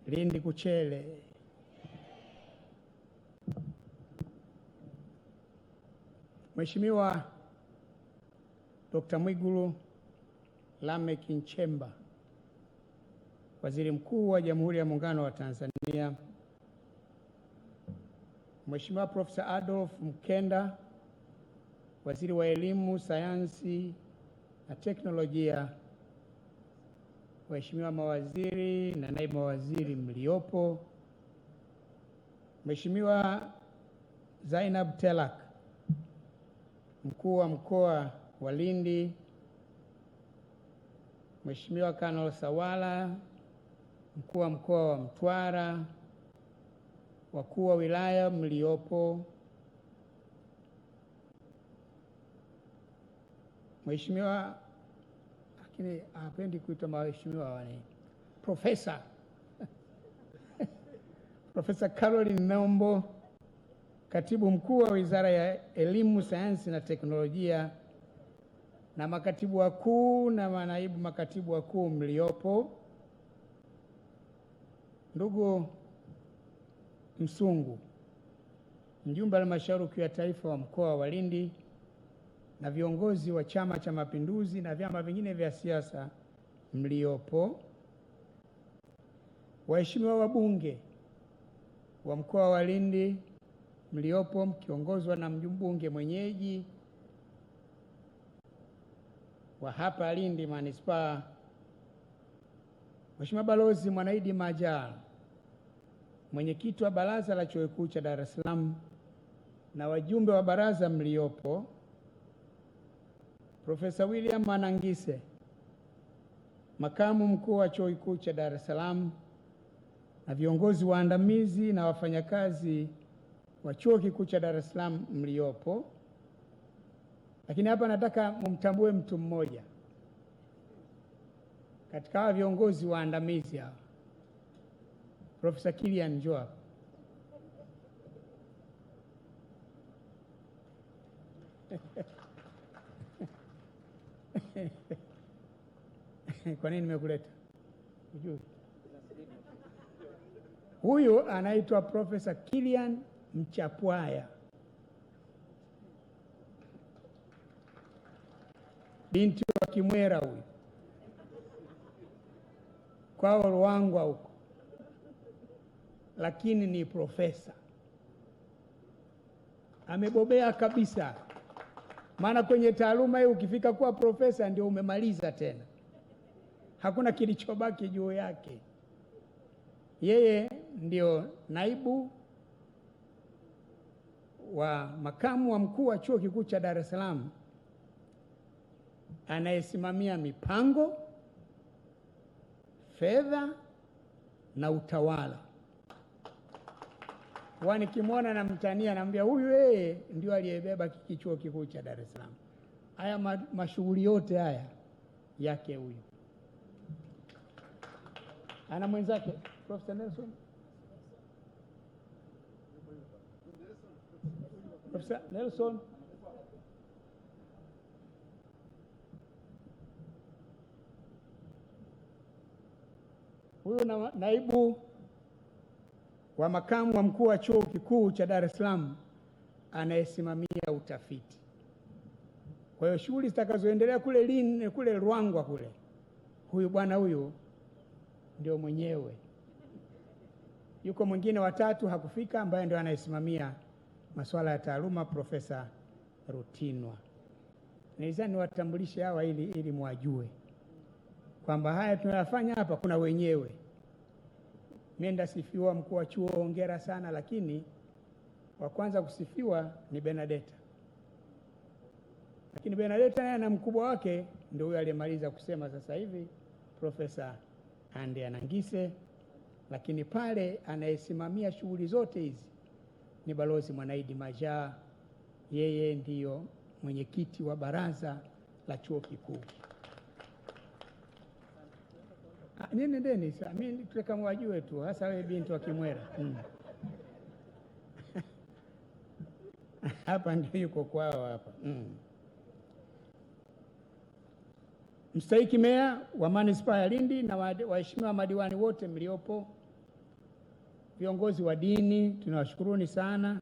Lindi Kuchele. Mheshimiwa Dr. Mwigulu Lameck Nchemba, Waziri Mkuu wa Jamhuri ya Muungano wa Tanzania. Mheshimiwa Profesa Adolf Mkenda, Waziri wa Elimu, Sayansi na Teknolojia. Waheshimiwa mawaziri na naibu mawaziri mliopo. Mheshimiwa Zainab Telak, Mkuu wa Mkoa wa Lindi. Mheshimiwa Kanol Sawala, Mkuu wa Mkoa wa Mtwara. Wakuu wa wilaya mliopo. Mheshimiwa, lakini hapendi kuitwa mheshimiwa wale, Profesa Profesa Caroline Nombo, Katibu Mkuu wa Wizara ya Elimu, Sayansi na Teknolojia, na makatibu wakuu na manaibu makatibu wakuu mliopo. Ndugu Msungu, mjumbe wa Halmashauri Kuu ya Taifa wa Mkoa wa Lindi, na viongozi wa Chama cha Mapinduzi na vyama vingine vya siasa mliopo. Waheshimiwa wabunge wa Mkoa wa Lindi mliopo mkiongozwa na mbunge mwenyeji wa hapa Lindi Manispaa, Mheshimiwa Balozi Mwanaidi Majaliwa, mwenyekiti wa Baraza la Chuo Kikuu cha Dar es Salaam, na wajumbe wa baraza mliopo. Profesa William Anangise, makamu mkuu wa Chuo Kikuu cha Dar es Salaam, na viongozi waandamizi na wafanyakazi wa Chuo Kikuu cha Dar es Salaam mliopo. Lakini hapa nataka mumtambue mtu mmoja katika hawa viongozi waandamizi hawa. Profesa Kilian, njoo hapa. Kwa nini nimekuleta? Unajua? Huyu anaitwa Profesa Kilian Mchapwaya, binti wa Kimwera huyu, kwao Ruangwa huko, lakini ni profesa, amebobea kabisa. Maana kwenye taaluma hii ukifika kuwa profesa ndio umemaliza tena, hakuna kilichobaki juu yake. Yeye ndio naibu wa makamu wa mkuu wa Chuo Kikuu cha Dar es Salaam anayesimamia mipango, fedha na utawala. Nikimwona na mtania naambia huyu yeye ndio aliyebeba Chuo Kikuu cha Dar es Salaam. Haya mashughuli yote haya yake huyu. Ana mwenzake Profesa Nelson. Profesa Nelson. Huyu naibu wa makamu wa mkuu wa Chuo Kikuu cha Dar es Salaam anayesimamia utafiti. Kwa hiyo shughuli zitakazoendelea kule Ruangwa kule, huyu bwana huyu ndio mwenyewe. Yuko mwingine watatu hakufika, ambaye ndio anayesimamia masuala ya taaluma, Profesa Rutinwa. Nilizani niwatambulishe hawa ili mwajue kwamba haya tunayafanya hapa kuna wenyewe. Mimi sifiwa mkuu wa chuo, hongera sana, lakini wa kwanza kusifiwa ni Benedetta. Lakini Benedetta naye na mkubwa wake ndio huyo aliyemaliza kusema sasa hivi, Profesa Andy Anangise. Lakini pale anayesimamia shughuli zote hizi ni Balozi Mwanaidi Majaliwa, yeye ndiyo mwenyekiti wa baraza la chuo kikuu. Nini ndeni sasa, mimi tutaka mwajue tu, hasa wewe binti wa Kimwera. Hapa ndio yuko kwao hapa. Mstahiki Meya wa Manispaa ya Lindi na waheshimiwa madiwani wote mliopo, viongozi wa dini, tunawashukuruni sana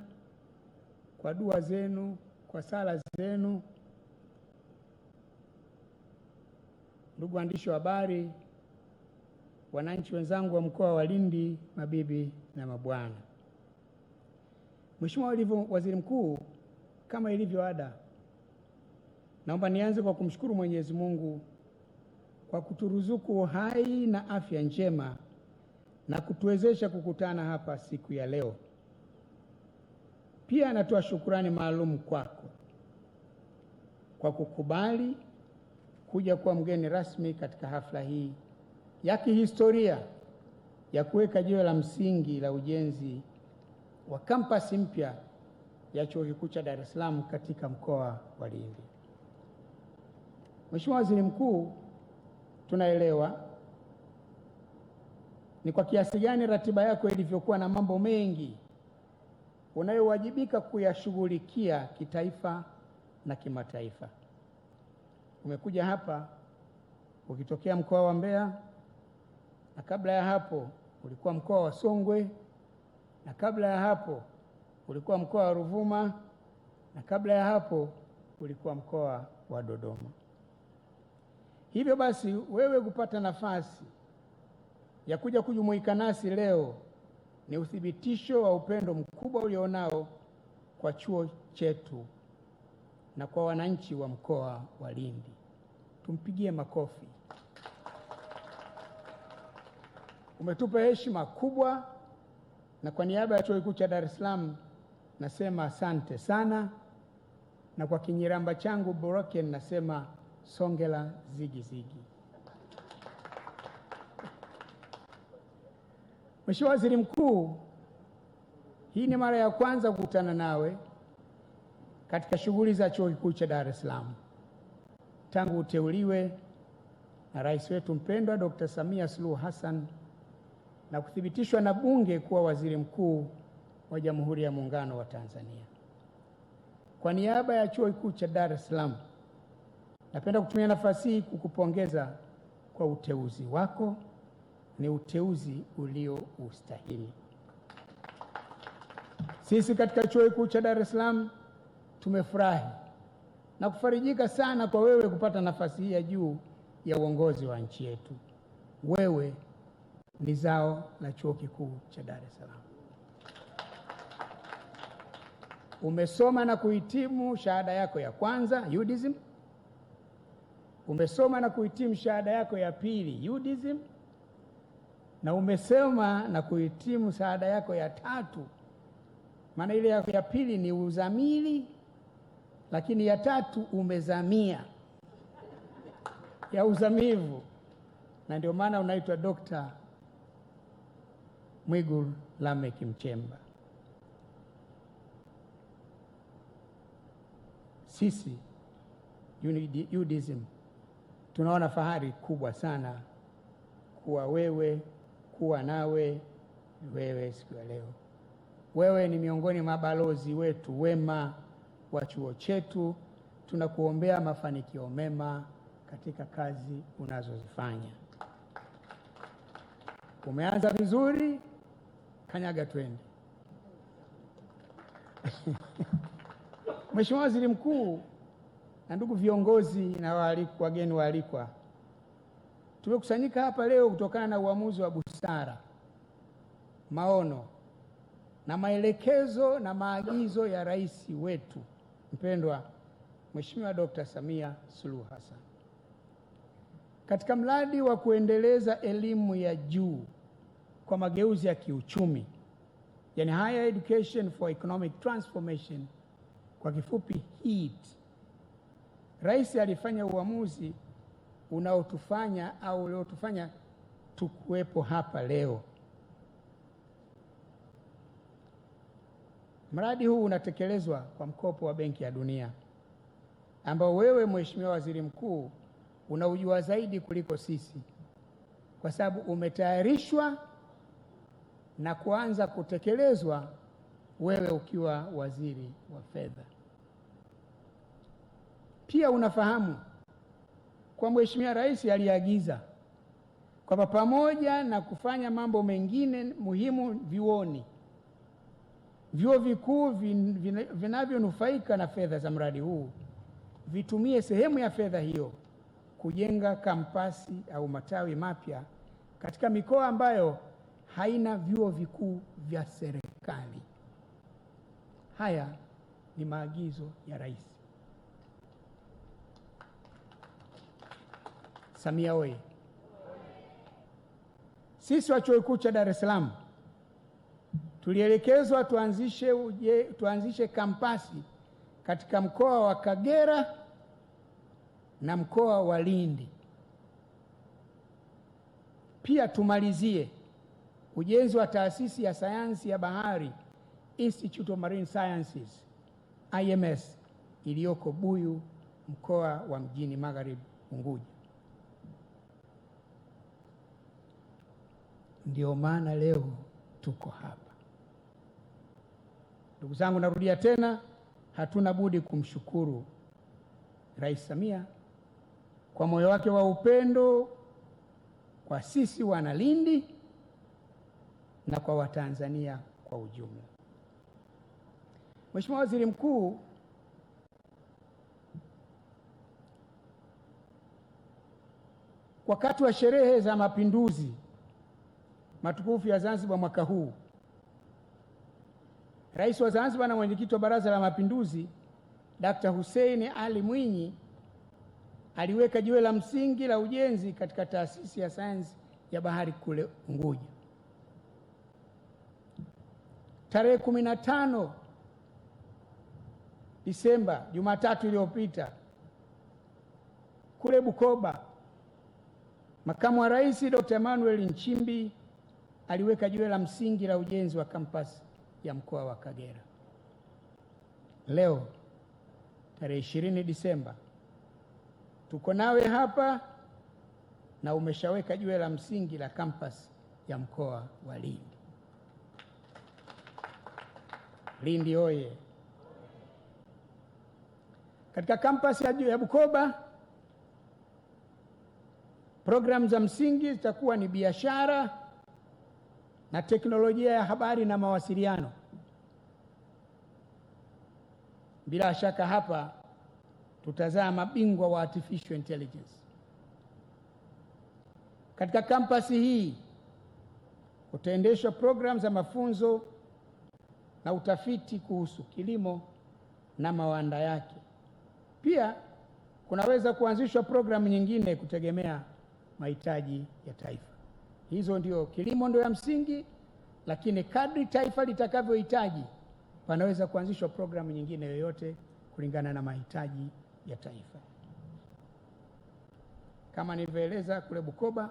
kwa dua zenu, kwa sala zenu. Ndugu waandishi wa habari, wananchi wenzangu wa mkoa wa Lindi, mabibi na mabwana. Mheshimiwa Waziri Mkuu, kama ilivyo ada, naomba nianze kwa kumshukuru Mwenyezi Mungu kwa kuturuzuku uhai na afya njema na kutuwezesha kukutana hapa siku ya leo. Pia natoa shukrani maalum kwako kwa kukubali kuja kuwa mgeni rasmi katika hafla hii ya kihistoria ya kuweka jiwe la msingi la ujenzi wa kampasi mpya ya Chuo Kikuu cha Dar es Salaam katika mkoa wa Lindi. Mheshimiwa Waziri Mkuu, tunaelewa ni kwa kiasi gani ratiba yako ilivyokuwa na mambo mengi unayowajibika kuyashughulikia kitaifa na kimataifa. Umekuja hapa ukitokea mkoa wa Mbeya, na kabla ya hapo ulikuwa mkoa wa Songwe, na kabla ya hapo ulikuwa mkoa wa Ruvuma, na kabla ya hapo ulikuwa mkoa wa Dodoma. Hivyo basi, wewe kupata nafasi ya kuja kujumuika nasi leo ni uthibitisho wa upendo mkubwa ulionao kwa chuo chetu na kwa wananchi wa mkoa wa Lindi. Tumpigie makofi. Umetupa heshima kubwa, na kwa niaba ya Chuo Kikuu cha Dar es Salaam nasema asante sana, na kwa Kinyiramba changu Broken nasema songela zigi zigi. Mheshimiwa Waziri Mkuu, hii ni mara ya kwanza kukutana nawe katika shughuli za Chuo Kikuu cha Dar es Salaam tangu uteuliwe na rais wetu mpendwa Dr. Samia Suluhu Hassan na kuthibitishwa na Bunge kuwa waziri mkuu wa Jamhuri ya Muungano wa Tanzania. Kwa niaba ya Chuo Kikuu cha Dar es Salaam, napenda kutumia nafasi hii kukupongeza kwa uteuzi wako. Ni uteuzi ulioustahili. Sisi katika Chuo Kikuu cha Dar es Salaam tumefurahi na kufarijika sana kwa wewe kupata nafasi hii ya juu ya uongozi wa nchi yetu. Wewe ni zao la Chuo Kikuu cha Dar es Salaam. Umesoma na kuhitimu shahada yako ya kwanza UDSM. Umesoma na kuhitimu shahada yako ya pili UDSM, na umesoma na kuhitimu shahada yako ya tatu. Maana ile ya pili ni uzamili, lakini ya tatu umezamia ya uzamivu, na ndio maana unaitwa Dr. Mwigulu Lameck Nchemba. Sisi UDSM tunaona fahari kubwa sana kuwa nawe siku ya leo. Wewe ni miongoni mwa balozi wetu wema wa chuo chetu. Tunakuombea mafanikio mema katika kazi unazozifanya. Umeanza vizuri, kanyaga twende. Mheshimiwa Waziri Mkuu na ndugu viongozi na wageni waalikwa, tumekusanyika hapa leo kutokana na uamuzi wa busara, maono na maelekezo na maagizo ya rais wetu mpendwa Mheshimiwa Dr. Samia Suluhu Hassan katika mradi wa kuendeleza elimu ya juu kwa mageuzi ya kiuchumi, yani Higher Education for Economic Transformation, kwa kifupi HEET. Rais alifanya uamuzi uliotufanya tukuwepo hapa leo. Mradi huu unatekelezwa kwa mkopo wa Benki ya Dunia ambao wewe Mheshimiwa Waziri Mkuu unaujua zaidi kuliko sisi, kwa sababu umetayarishwa na kuanza kutekelezwa wewe ukiwa waziri wa fedha. Pia unafahamu kwa Mheshimiwa Rais aliagiza kwamba pamoja na kufanya mambo mengine muhimu vyuoni, vyuo vikuu vinavyonufaika na fedha za mradi huu vitumie sehemu ya fedha hiyo kujenga kampasi au matawi mapya katika mikoa ambayo haina vyuo vikuu vya serikali. Haya ni maagizo ya Rais Samia oye! Sisi wa Chuo Kikuu cha Dar es Salaam tulielekezwa tuanzishe kampasi katika mkoa wa Kagera na mkoa wa Lindi. Pia tumalizie ujenzi wa taasisi ya sayansi ya bahari, Institute of Marine Sciences IMS, iliyoko Buyu, mkoa wa Mjini Magharibi, Unguja. Ndio maana leo tuko hapa. Ndugu zangu, narudia tena, hatuna budi kumshukuru Rais Samia kwa moyo wake wa upendo kwa sisi wana Lindi na kwa Watanzania kwa ujumla. Mheshimiwa Waziri Mkuu, wakati wa sherehe za Mapinduzi matukufu ya Zanzibar mwaka huu, Rais wa Zanzibar na mwenyekiti wa Baraza la Mapinduzi Dr. Hussein Ali Mwinyi aliweka jiwe la msingi la ujenzi katika taasisi ya sayansi ya bahari kule Unguja. Tarehe 15 Disemba, Jumatatu iliyopita, kule Bukoba, Makamu wa Rais Dr. Emmanuel Nchimbi aliweka jiwe la msingi la ujenzi wa kampasi ya mkoa wa Kagera. Leo tarehe 20 Disemba tuko nawe hapa na umeshaweka jiwe la msingi la kampasi ya mkoa wa Lindi. Lindi oye! Katika kampasi ya Bukoba, programu za msingi zitakuwa ni biashara na teknolojia ya habari na mawasiliano. Bila shaka hapa tutazaa mabingwa wa artificial intelligence. Katika kampasi hii kutaendeshwa programu za mafunzo na utafiti kuhusu kilimo na mawanda yake. Pia kunaweza kuanzishwa programu nyingine kutegemea mahitaji ya taifa. Hizo ndio, kilimo ndio ya msingi, lakini kadri taifa litakavyohitaji panaweza kuanzishwa programu nyingine yoyote kulingana na mahitaji ya taifa. Kama nilivyoeleza kule Bukoba,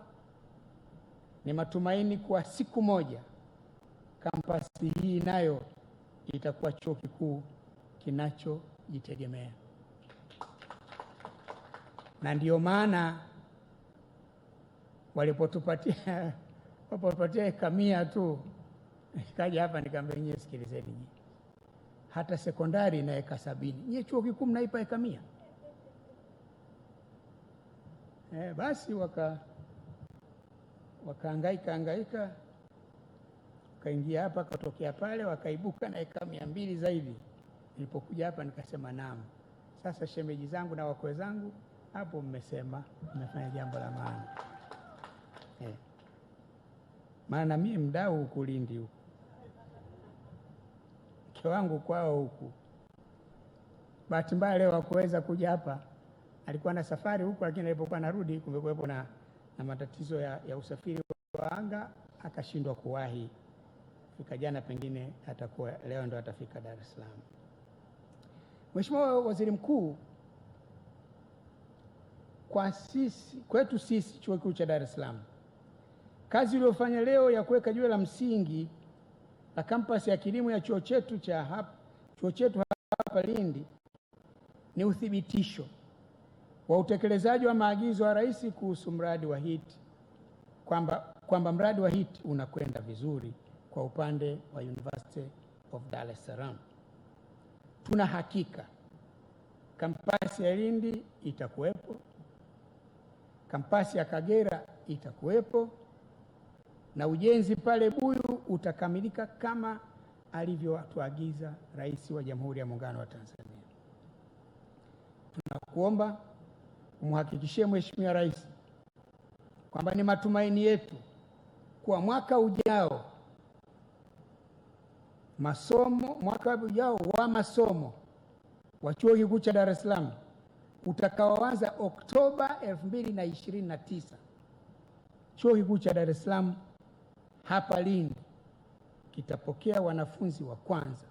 ni matumaini kwa siku moja kampasi hii nayo itakuwa chuo kikuu kinachojitegemea. Na ndio maana walipotupatia eka 100 tu, nikaja hapa nikamwambia, nyie sikilizeni, nyie hata sekondari na eka 70, nyie chuo kikuu mnaipa eka 100? Basi wakahangaika wakaingia hapa, katokea pale, wakaibuka na eka 200 zaidi. Nilipokuja hapa nikasema, naam, sasa shemeji zangu na wakwe zangu, hapo mmesema, mmefanya jambo la maana. Maana mimi mdau huku Lindi huku, mke wangu kwao huku. Bahati mbaya leo hakuweza kuja hapa, alikuwa na safari huku, lakini alipokuwa narudi kumekuwepo na matatizo ya usafiri wa anga, akashindwa kuwahi fika jana, pengine atakuwa leo ndo atafika Dar es Salaam. Mheshimiwa Waziri Mkuu, kwetu sisi Chuo Kikuu cha Dar es Salaam, kazi iliyofanya leo ya kuweka jiwe la msingi la kampasi ya kilimo ya chuo chetu hapa Lindi ni uthibitisho wa utekelezaji wa maagizo ya Rais kuhusu mradi wa HIT, kwamba mradi wa HIT unakwenda vizuri kwa upande wa University of Dar es Salaam. Tuna hakika kampasi ya Lindi itakuwepo, kampasi ya Kagera itakuwepo na ujenzi pale Buyu utakamilika kama alivyotuagiza Rais wa Jamhuri ya Muungano wa Tanzania. Tunakuomba umhakikishie Mheshimiwa Rais kwamba ni matumaini yetu kwa mwaka ujao wa masomo wa Chuo Kikuu cha Dar es Salaam utakaoanza Oktoba 2029, Chuo Kikuu cha Dar es Salaam hapa Lindi kitapokea wanafunzi wa kwanza.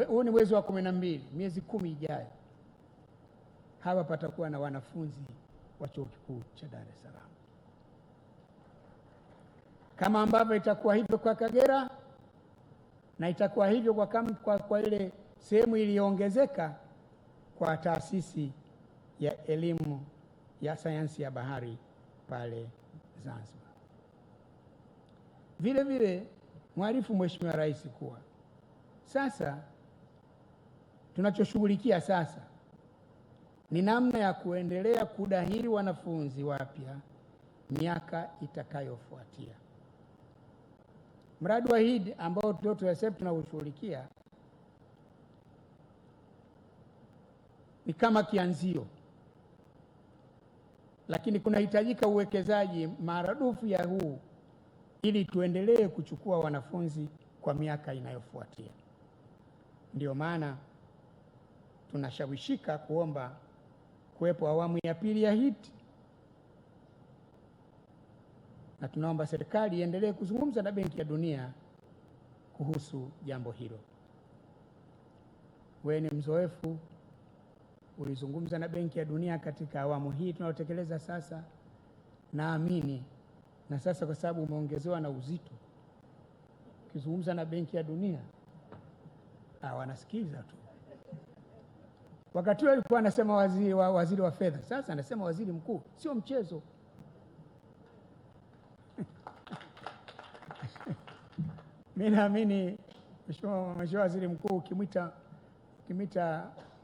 Huu ni mwezi wa 12, miezi 10 ijayo. Hapa patakuwa na wanafunzi wa Chuo Kikuu cha Dar es Salaam. Kama ambavyo itakuwa hivyo kwa Kagera na itakuwa hivyo kwa ile sehemu iliyoongezeka kwa taasisi ya elimu ya sayansi ya bahari pale Zanzibar. Vile vile mwarifu Mheshimiwa Rais kuwa sasa tunachoshughulikia sasa ni namna ya kuendelea kudahili wanafunzi wapya miaka itakayofuatia. Mradi wa HEED ambao tunaushughulikia ni kama kianzio, lakini kunahitajika uwekezaji maradufu ya huu ili tuendelee kuchukua wanafunzi kwa miaka inayofuatia. Ndio maana tunashawishika kuomba kuwepo awamu ya pili ya HEED, na tunaomba serikali iendelee kuzungumza na Benki ya Dunia kuhusu jambo hilo. Wewe ni mzoefu, ulizungumza na Benki ya Dunia katika awamu hii tunayotekeleza sasa. Naamini na sasa kwa sababu umeongezewa na uzito, ukizungumza na Benki ya Dunia wanasikiza tu. Wakati alikuwa anasema waziri wa fedha, sasa anasema waziri mkuu. Sio mchezo. Mimi naamini Mheshimiwa Waziri Mkuu ukimwita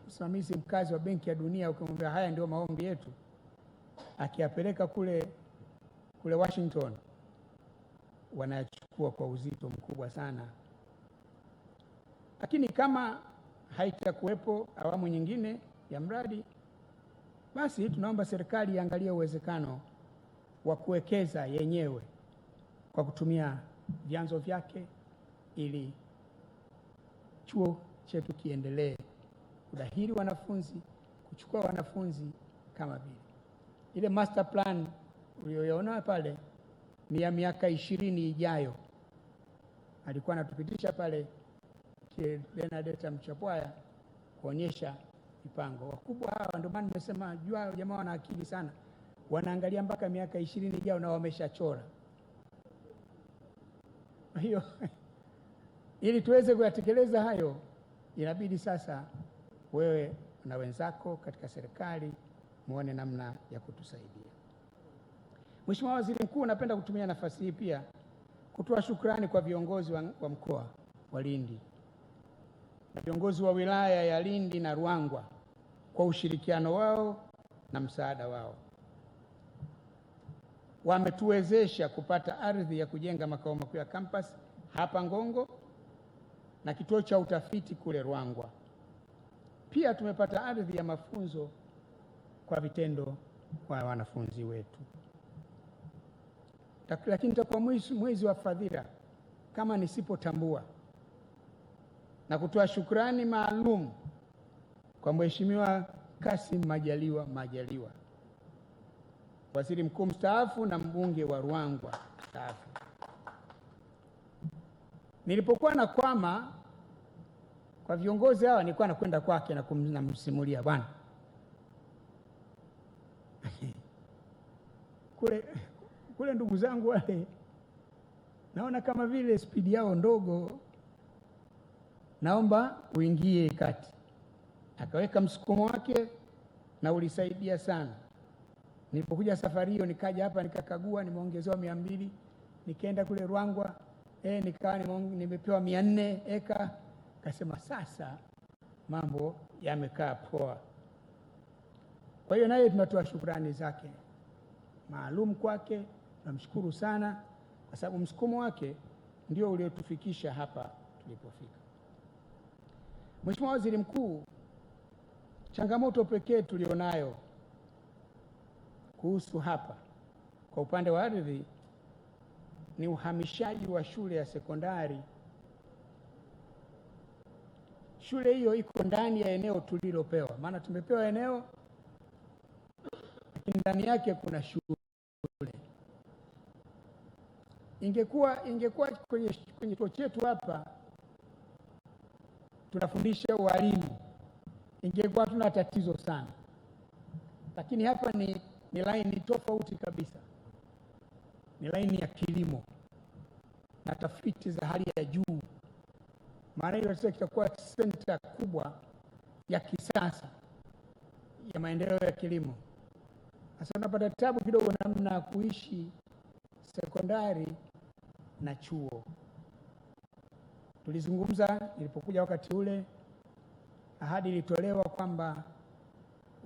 msimamizi mkazi wa Benki ya Dunia ukimwambia haya ndio maombi yetu, akiyapeleka kule Washington, wanachukua kwa uzito mkubwa sana. Lakini kama haitakuwepo awamu nyingine ya mradi, basi tunaomba serikali iangalie uwezekano wa kuwekeza yenyewe kwa kutumia vyanzo vyake ili chuo chetu kiendelee kudahili wanafunzi, kuchukua wanafunzi kama vile. Ile master plan uliyoona pale ni ya miaka 20 ijayo. Alikuwa anatupitisha pale Benedetta Mchapwaya kuonyesha mipango. Wakubwa hawa ndio maana nimesema jua jamaa wana akili sana. Wanaangalia mpaka miaka 20 ijayo na wameshachora. Hiyo ili tuweze kuyatekeleza hayo, inabidi sasa wewe na wenzako katika serikali muone namna ya kutusaidia. Mheshimiwa Waziri Mkuu, napenda kutumia nafasi hii pia kutoa shukrani kwa viongozi wa mkoa wa Lindi na viongozi wa wilaya ya Lindi na Ruangwa kwa ushirikiano wao na msaada wao. Wametuwezesha kupata ardhi ya kujenga makao makuu ya campus hapa Ngongo na kituo cha utafiti kule Ruangwa. Pia tumepata ardhi ya mafunzo kwa vitendo kwa wanafunzi wetu. Lakini nitakuwa mwezi wa fadhila kama nisipotambua na kutoa shukrani maalum kwa Mheshimiwa Kassim Majaliwa, Waziri Mkuu mstaafu na mbunge wa Ruangwa mstaafu. Nilipokuwa nakwama kwa viongozi hawa, nilikuwa nakwenda kwake na kumsimulia, bwana kule ndugu zangu wale naona kama vile spidi yao ndogo, naomba uingie kati. Akaweka msukumo wake na ulisaidia sana. Nilipokuja safari hiyo nikaja hapa nikakagua, nimeongezewa 200, nikaenda kule Ruangwa nikawa nimepewa 400 eka. Kasema sasa mambo yamekaa poa. Kwa hiyo naye tunatoa shukrani zake maalum kwake, tunamshukuru sana kwa sababu msukumo wake ndio uliotufikisha hapa tulipofika. Mheshimiwa Waziri Mkuu, changamoto pekee tulionayo kuhusu hapa kwa upande wa ardhi ni uhamishaji wa shule ya sekondari. Shule hiyo iko ndani ya eneo tulilopewa, maana tumepewa eneo lakini ndani yake kuna shule. Ingekuwa kwenye kituo chetu hapa tunafundisha walimu, ingekuwa tuna tatizo sana, lakini hapa ni laini tofauti kabisa, ni laini ya kilimo na tafiti za hali ya juu. Maana hiyo sasa kitakuwa center kubwa ya kisasa ya maendeleo ya kilimo. Sasa unapata tabu kidogo namna ya kuishi sekondari na chuo. Tulizungumza nilipokuja wakati ule, ahadi ilitolewa kwamba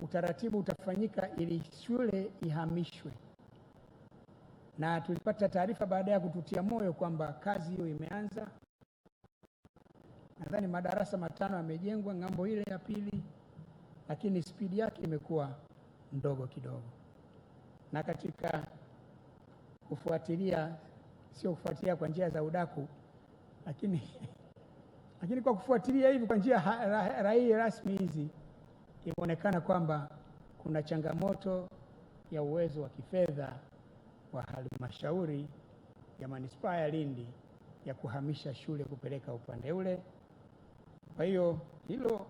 utaratibu utafanyika ili shule ihamishwe, na tulipata taarifa baada ya kututia moyo kwamba kazi hiyo imeanza. Nadhani madarasa 5 yamejengwa ng'ambo ile ya pili, lakini spidi yake imekuwa ndogo kidogo. Na katika kufuatilia, sio kufuatilia kwa njia za udaku, lakini kwa kufuatilia hivi kwa njia rasmi hizi, imeonekana kwamba kuna changamoto ya uwezo wa kifedha wa halmashauri ya manispaa ya Lindi ya kuhamisha shule kupeleka upande ule. Kwa hiyo hilo,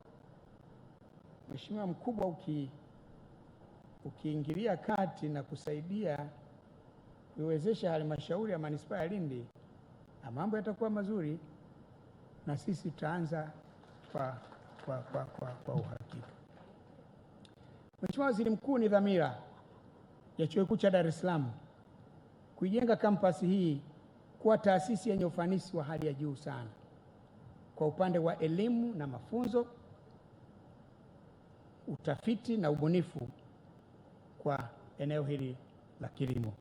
Mheshimiwa Mkubwa, ukiingilia kati na kusaidia kuiwezesha halmashauri ya manispaa ya Lindi, mambo yatakuwa mazuri na sisi tutaanza kwa uhakika. Mheshimiwa Waziri Mkuu, ni dhamira ya Chuo Kikuu cha Dar es Salaam kuijenga kampasi hii kuwa taasisi yenye ufanisi wa hali ya juu sana kwa upande wa elimu na mafunzo, utafiti na ubunifu kwa eneo hili la kilimo.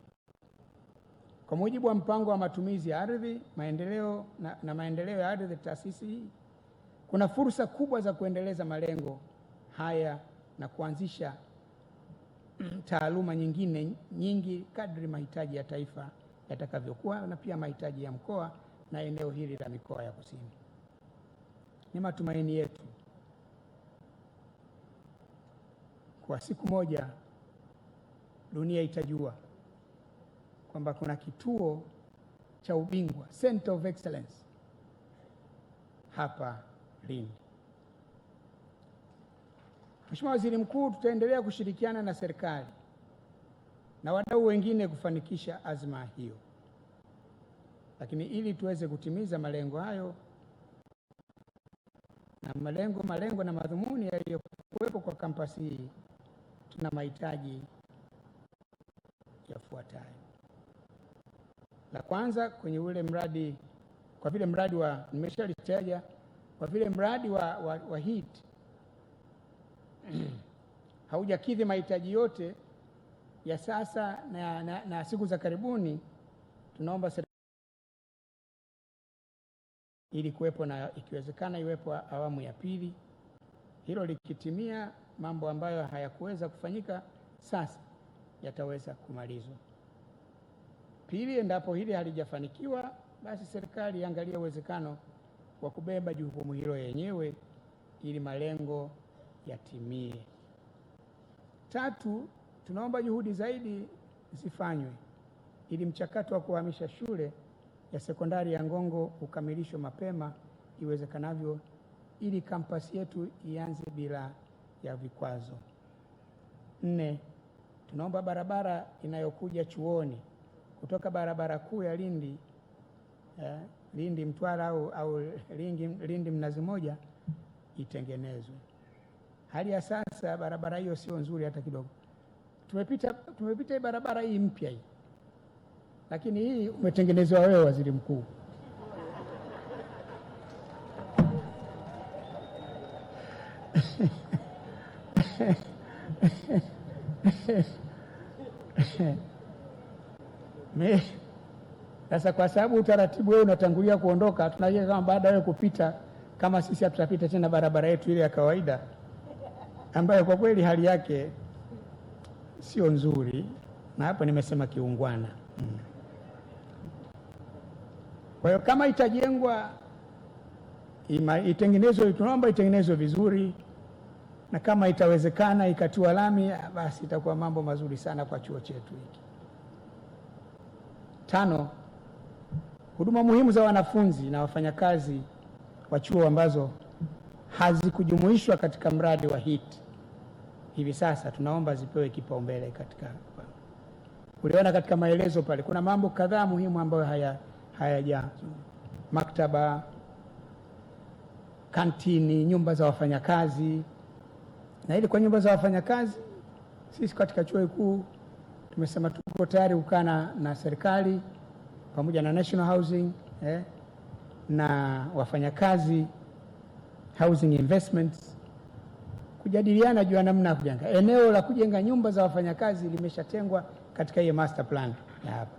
Kwa mujibu wa mpango wa matumizi ya ardhi, maendeleo ya ardhi taasisi hii, kuna fursa kubwa za kuendeleza malengo haya na kuanzisha taaluma nyingine nyingi kadri mahitaji ya taifa yatakavyokuwa na pia mahitaji ya mkoa na eneo hili la mikoa ya kusini. Ni matumaini yetu kwa siku moja dunia itajua kwamba kuna kituo cha ubingwa, Center of Excellence, hapa Lindi. Mheshimiwa Waziri Mkuu, tutaendelea kushirikiana na serikali na wadau wengine kufanikisha azma hiyo. Lakini ili tuweze kutimiza malengo hayo na malengo na madhumuni yaliyokuwepo kwa kampasi hii, tuna mahitaji yafuatayo. La kwanza, kwenye ule mradi, kwa vile mradi wa nimeshalitaja, kwa vile mradi wa HEET haujakidhi mahitaji yote ya sasa na siku za karibuni, tunaomba ili kuwepo na ikiwezekana iwepo awamu ya pili. Hilo likitimia, mambo ambayo hayakuweza kufanyika sasa yataweza kumalizwa. Pili, endapo hili halijafanikiwa, basi serikali iangalie uwezekano wa kubeba jukumu hilo yenyewe ili malengo yatimie. Tatu, tunaomba juhudi zaidi zifanywe ili mchakato wa kuhamisha shule ya sekondari ya Ngongo ukamilishwe mapema iwezekanavyo ili kampasi yetu ianze bila ya vikwazo. 4, tunaomba barabara inayokuja chuoni kutoka barabara kuu ya Lindi Mtwara au Lindi Mnazi Moja itengenezwe. Hali ya sasa barabara hiyo sio nzuri hata kidogo. Tumepita barabara hii mpya hii, lakini hii umetengenezewa wewe, Waziri Mkuu. Sasa kwa sababu utaratibu wewe unatangulia kuondoka, tunajua kama baada ya kupita, kama sisi hatutapita tena barabara yetu ile ya kawaida ambayo kwa kweli hali yake sio nzuri, na hapo nimesema kiungwana. Kwa hiyo kama itajengwa itengenezwe, tunaomba itengenezwe vizuri, na kama itawezekana ikatiwa lami, basi itakuwa mambo mazuri sana kwa chuo chetu hiki. 5, huduma muhimu za wanafunzi na wafanyakazi wa chuo ambazo hazikujumuishwa katika mradi wa HEET hivi sasa tunaomba zipewe kipaumbele. Katika uliona katika maelezo pale kuna mambo kadhaa muhimu ambayo hayaja: maktaba, kantini, nyumba za wafanyakazi. Na ili kwa nyumba za wafanyakazi, sisi katika chuo kikuu tumesema tuko tayari kukaa na serikali pamoja na National Housing na wafanyakazi Housing Investments kujadiliana juu ya namna ya kujenga. Eneo la kujenga nyumba za wafanyakazi limeshatengwa katika hiyo master plan ya hapa.